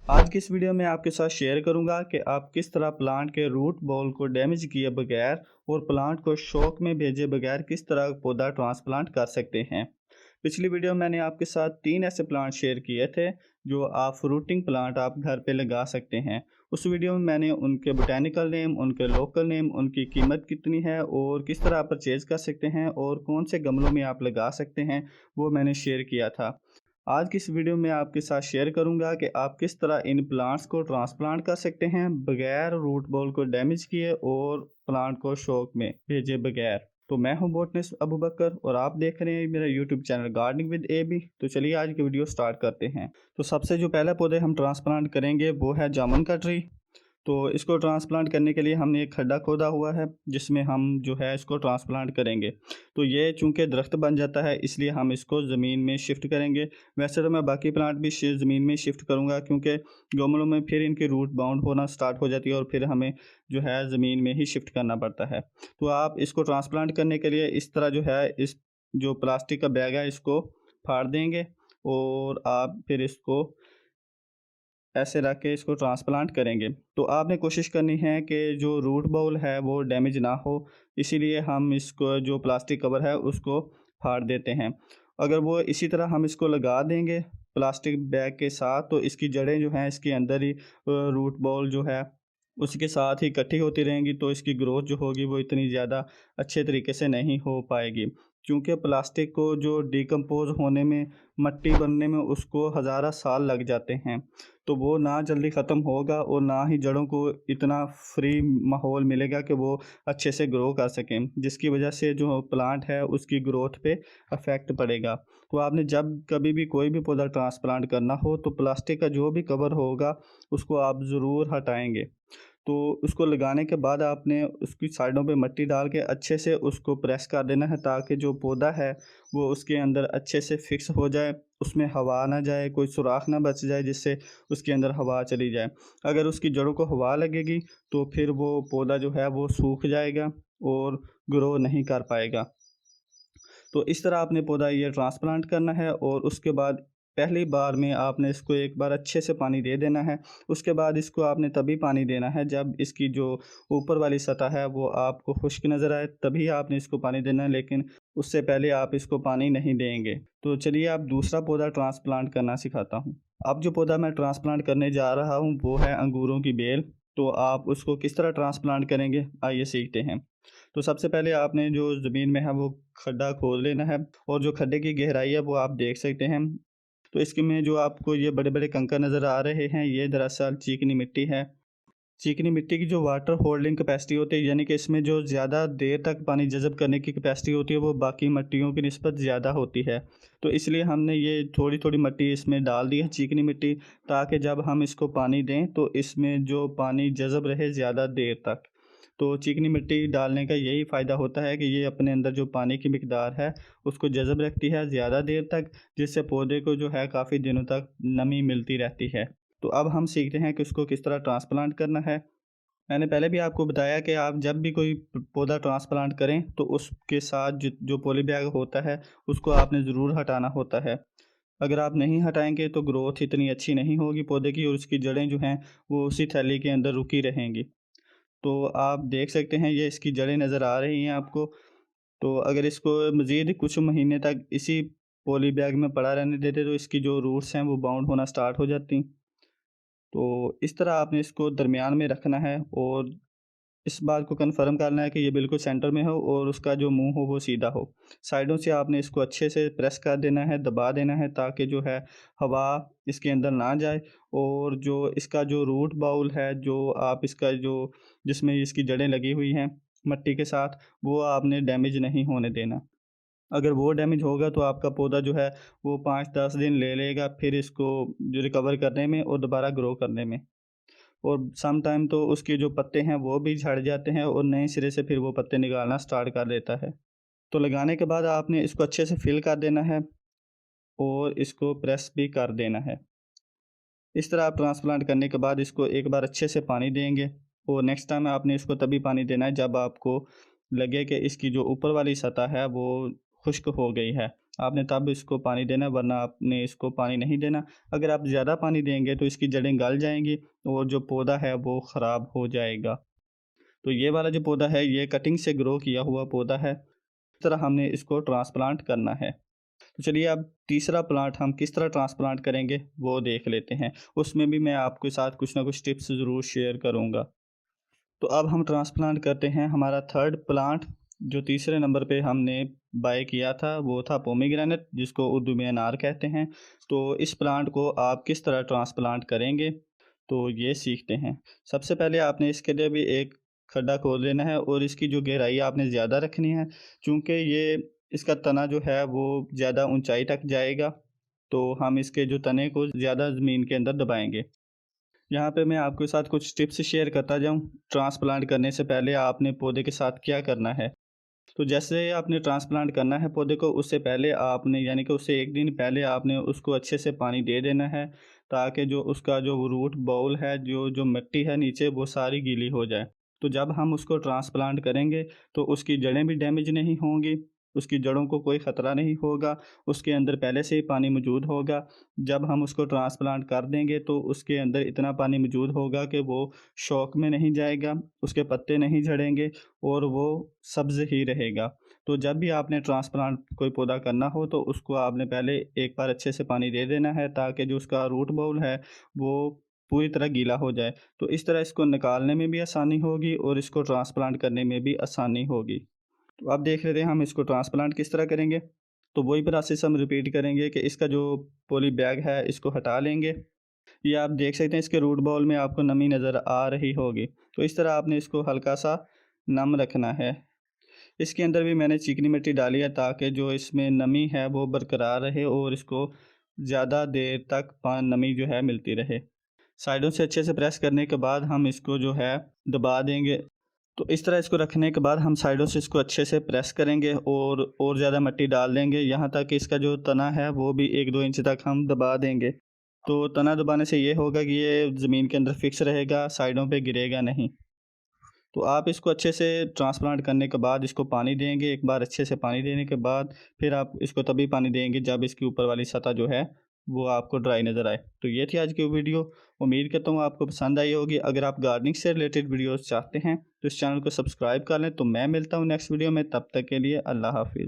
आज की इस वीडियो में आपके साथ शेयर करूंगा कि आप किस तरह प्लांट के रूट बॉल को डैमेज किए बगैर और प्लांट को शौक में भेजे बगैर किस तरह पौधा ट्रांसप्लांट कर सकते हैं। पिछली वीडियो में मैंने आपके साथ 3 ऐसे प्लांट शेयर किए थे जो आप फ्रूटिंग प्लांट आप घर पे लगा सकते हैं। उस वीडियो में मैंने उनके बोटेनिकल नेम, उनके लोकल नेम, उनकी कीमत कितनी है और किस तरह आप परचेज कर सकते हैं और कौन से गमलों में आप लगा सकते हैं, वो मैंने शेयर किया था। आज की इस वीडियो में आपके साथ शेयर करूंगा कि आप किस तरह इन प्लांट्स को ट्रांसप्लांट कर सकते हैं बगैर रूट बॉल को डैमेज किए और प्लांट को शौक में भेजे बगैर। तो मैं हूं बोटनिस्ट अबू बकर और आप देख रहे हैं मेरा YouTube channel gardening with AB। तो चलिए आज की वीडियो स्टार्ट करते हैं। तो सबसे जो पहला पौधे हम ट्रांसप्लांट करेंगे वो है जामुन का ट्री। तो इसको ट्रांसप्लांट करने के लिए हमने एक खड्डा खोदा हुआ है जिसमें हम जो है इसको ट्रांसप्लांट करेंगे। तो ये चूंकि दरख्त बन जाता है इसलिए हम इसको ज़मीन में शिफ्ट करेंगे। वैसे तो मैं बाकी प्लांट भी ज़मीन में शिफ्ट करूँगा क्योंकि गमलों में फिर इनकी रूट बाउंड होना स्टार्ट हो जाती है और फिर हमें जो है ज़मीन में ही शिफ्ट करना पड़ता है। तो आप इसको ट्रांसप्लांट करने के लिए इस तरह जो है इस जो प्लास्टिक का बैग है इसको फाड़ देंगे और आप फिर इसको ऐसे रख के इसको ट्रांसप्लांट करेंगे। तो आपने कोशिश करनी है कि जो रूट बॉल है वो डैमेज ना हो, इसीलिए हम इसको जो प्लास्टिक कवर है उसको फाड़ देते हैं। अगर वो इसी तरह हम इसको लगा देंगे प्लास्टिक बैग के साथ तो इसकी जड़ें जो हैं इसके अंदर ही रूट बॉल जो है उसके साथ ही इकट्ठी होती रहेंगी, तो इसकी ग्रोथ जो होगी वो इतनी ज़्यादा अच्छे तरीके से नहीं हो पाएगी। क्योंकि प्लास्टिक को जो डिकम्पोज़ होने में, मिट्टी बनने में उसको हज़ारा साल लग जाते हैं। तो वो ना जल्दी ख़त्म होगा और ना ही जड़ों को इतना फ्री माहौल मिलेगा कि वो अच्छे से ग्रो कर सकें, जिसकी वजह से जो प्लांट है उसकी ग्रोथ पे अफेक्ट पड़ेगा। तो आपने जब कभी भी कोई भी पौधा ट्रांसप्लांट करना हो तो प्लास्टिक का जो भी कवर होगा उसको आप ज़रूर हटाएंगे। तो उसको लगाने के बाद आपने उसकी साइडों पे मिट्टी डाल के अच्छे से उसको प्रेस कर देना है ताकि जो पौधा है वो उसके अंदर अच्छे से फिक्स हो जाए, उसमें हवा ना जाए, कोई सुराख ना बच जाए जिससे उसके अंदर हवा चली जाए। अगर उसकी जड़ों को हवा लगेगी तो फिर वो पौधा जो है वो सूख जाएगा और ग्रो नहीं कर पाएगा। तो इस तरह आपने पौधा ये ट्रांसप्लांट करना है और उसके बाद पहली बार में आपने इसको एक बार अच्छे से पानी दे देना है। उसके बाद इसको आपने तभी पानी देना है जब इसकी जो ऊपर वाली सतह है वो आपको खुश्क नज़र आए, तभी आपने इसको पानी देना है, लेकिन उससे पहले आप इसको पानी नहीं देंगे। तो चलिए आप दूसरा पौधा ट्रांसप्लांट करना सिखाता हूँ। अब जो पौधा मैं ट्रांसप्लांट करने जा रहा हूँ वो है अंगूरों की बेल। तो आप उसको किस तरह ट्रांसप्लांट करेंगे आइए सीखते हैं। तो सबसे पहले आपने जो ज़मीन में है वो खड्डा खोद लेना है और जो खड्डे की गहराई है वो आप देख सकते हैं। तो इसके में जो आपको ये बड़े-बड़े कंकर नज़र आ रहे हैं ये दरअसल चीकनी मिट्टी है। चिकनी मिट्टी की जो वाटर होल्डिंग कैपेसिटी होती है, यानी कि इसमें जो ज़्यादा देर तक पानी जज़ब करने की कैपेसिटी होती है वो बाकी मिट्टियों की निस्बत ज़्यादा होती है। तो इसलिए हमने ये थोड़ी-थोड़ी मिट्टी इसमें डाल दी है, चिकनी मिट्टी, ताकि जब हम इसको पानी दें तो इसमें जो पानी जज़ब रहे ज़्यादा देर तक। तो चिकनी मिट्टी डालने का यही फ़ायदा होता है कि ये अपने अंदर जो पानी की मिकदार है उसको जज़ब रखती है ज़्यादा देर तक, जिससे पौधे को जो है काफ़ी दिनों तक नमी मिलती रहती है। तो अब हम सीखते हैं कि उसको किस तरह ट्रांसप्लांट करना है। मैंने पहले भी आपको बताया कि आप जब भी कोई पौधा ट्रांसप्लांट करें तो उसके साथ जो पॉली बैग होता है उसको आपने ज़रूर हटाना होता है। अगर आप नहीं हटाएँगे तो ग्रोथ इतनी अच्छी नहीं होगी पौधे की और उसकी जड़ें जो हैं वो उसी थैली के अंदर रुकी रहेंगी। तो आप देख सकते हैं ये इसकी जड़ें नज़र आ रही हैं आपको। तो अगर इसको मज़ीद कुछ महीने तक इसी पॉली बैग में पड़ा रहने देते तो इसकी जो रूट्स हैं वो बाउंड होना स्टार्ट हो जाती। तो इस तरह आपने इसको दरमियान में रखना है और इस बात को कन्फर्म करना है कि ये बिल्कुल सेंटर में हो और उसका जो मुंह हो वो सीधा हो। साइडों से आपने इसको अच्छे से प्रेस कर देना है, दबा देना है ताकि जो है हवा इसके अंदर ना जाए और जो इसका जो रूट बाउल है, जो आप इसका जो जिसमें इसकी जड़ें लगी हुई हैं मिट्टी के साथ, वो आपने डैमेज नहीं होने देना। अगर वो डैमेज होगा तो आपका पौधा जो है वो 5-10 दिन ले लेगा फिर इसको जो रिकवर करने में और दोबारा ग्रो करने में। और सम टाइम तो उसके जो पत्ते हैं वो भी झड़ जाते हैं और नए सिरे से फिर वो पत्ते निकालना स्टार्ट कर देता है। तो लगाने के बाद आपने इसको अच्छे से फिल कर देना है और इसको प्रेस भी कर देना है। इस तरह आप ट्रांसप्लांट करने के बाद इसको एक बार अच्छे से पानी देंगे और नेक्स्ट टाइम आपने इसको तभी पानी देना है जब आपको लगे कि इसकी जो ऊपर वाली सतह है वो खुश्क हो गई है। आपने तब इसको पानी देना, वरना आपने इसको पानी नहीं देना। अगर आप ज़्यादा पानी देंगे तो इसकी जड़ें गल जाएँगी और जो पौधा है वो ख़राब हो जाएगा। तो ये वाला जो पौधा है ये कटिंग से ग्रो किया हुआ पौधा है। इस तरह हमने इसको ट्रांसप्लांट करना है। तो चलिए अब तीसरा प्लांट हम किस तरह ट्रांसप्लांट करेंगे वो देख लेते हैं। उसमें भी मैं आपके साथ कुछ ना कुछ टिप्स ज़रूर शेयर करूँगा। तो अब हम ट्रांसप्लांट करते हैं हमारा थर्ड प्लांट। जो तीसरे नंबर पे हमने बाय किया था वो था पोमीग्रेनेट, जिसको उर्दू में अनार कहते हैं। तो इस प्लांट को आप किस तरह ट्रांसप्लांट करेंगे तो ये सीखते हैं। सबसे पहले आपने इसके लिए भी एक खड्डा खोद लेना है और इसकी जो गहराई आपने ज़्यादा रखनी है, चूँकि ये इसका तना जो है वो ज़्यादा ऊंचाई तक जाएगा। तो हम इसके जो तने को ज़्यादा ज़मीन के अंदर दबाएंगे। यहाँ पे मैं आपके साथ कुछ टिप्स शेयर करता जाऊँ। ट्रांसप्लांट करने से पहले आपने पौधे के साथ क्या करना है। तो जैसे आपने ट्रांसप्लांट करना है पौधे को, उससे पहले आपने यानी कि उससे 1 दिन पहले आपने उसको अच्छे से पानी दे देना है, ताकि जो उसका जो रूट बाउल है, जो जो मिट्टी है नीचे वो सारी गीली हो जाए। तो जब हम उसको ट्रांसप्लांट करेंगे तो उसकी जड़ें भी डैमेज नहीं होंगी, उसकी जड़ों को कोई ख़तरा नहीं होगा, उसके अंदर पहले से ही पानी मौजूद होगा। जब हम उसको ट्रांसप्लांट कर देंगे तो उसके अंदर इतना पानी मौजूद होगा कि वो शौक में नहीं जाएगा, उसके पत्ते नहीं झड़ेंगे और वो सब्ज़ ही रहेगा। तो जब भी आपने ट्रांसप्लांट कोई पौधा करना हो तो उसको आपने पहले एक बार अच्छे से पानी दे देना है, ताकि जो उसका रूट बाउल है वो पूरी तरह गीला हो जाए। तो इस तरह इसको निकालने में भी आसानी होगी और इसको ट्रांसप्लांट करने में भी आसानी होगी। तो अब देख लेते हैं हम इसको ट्रांसप्लांट किस तरह करेंगे। तो वही प्रोसेस हम रिपीट करेंगे कि इसका जो पॉली बैग है इसको हटा लेंगे। ये आप देख सकते हैं इसके रूट बॉल में आपको नमी नज़र आ रही होगी। तो इस तरह आपने इसको हल्का सा नम रखना है। इसके अंदर भी मैंने चिकनी मिट्टी डाली है, ताकि जो इसमें नमी है वो बरकरार रहे और इसको ज़्यादा देर तक नमी जो है मिलती रहे। साइडों से अच्छे से प्रेस करने के बाद हम इसको जो है दबा देंगे। तो इस तरह इसको रखने के बाद हम साइडों से इसको अच्छे से प्रेस करेंगे और ज़्यादा मिट्टी डाल देंगे, यहाँ तक कि इसका जो तना है वो भी 1-2 इंच तक हम दबा देंगे। तो तना दबाने से ये होगा कि ये ज़मीन के अंदर फिक्स रहेगा, साइडों पे गिरेगा नहीं। तो आप इसको अच्छे से ट्रांसप्लांट करने के बाद इसको पानी देंगे। एक बार अच्छे से पानी देने के बाद फिर आप इसको तभी पानी देंगे जब इसकी ऊपर वाली सतह जो है वो आपको ड्राई नज़र आए। तो ये थी आज की वीडियो। उम्मीद करता हूँ आपको पसंद आई होगी। अगर आप गार्डनिंग से रिलेटेड वीडियोस चाहते हैं तो इस चैनल को सब्सक्राइब कर लें। तो मैं मिलता हूँ नेक्स्ट वीडियो में, तब तक के लिए अल्लाह हाफिज़।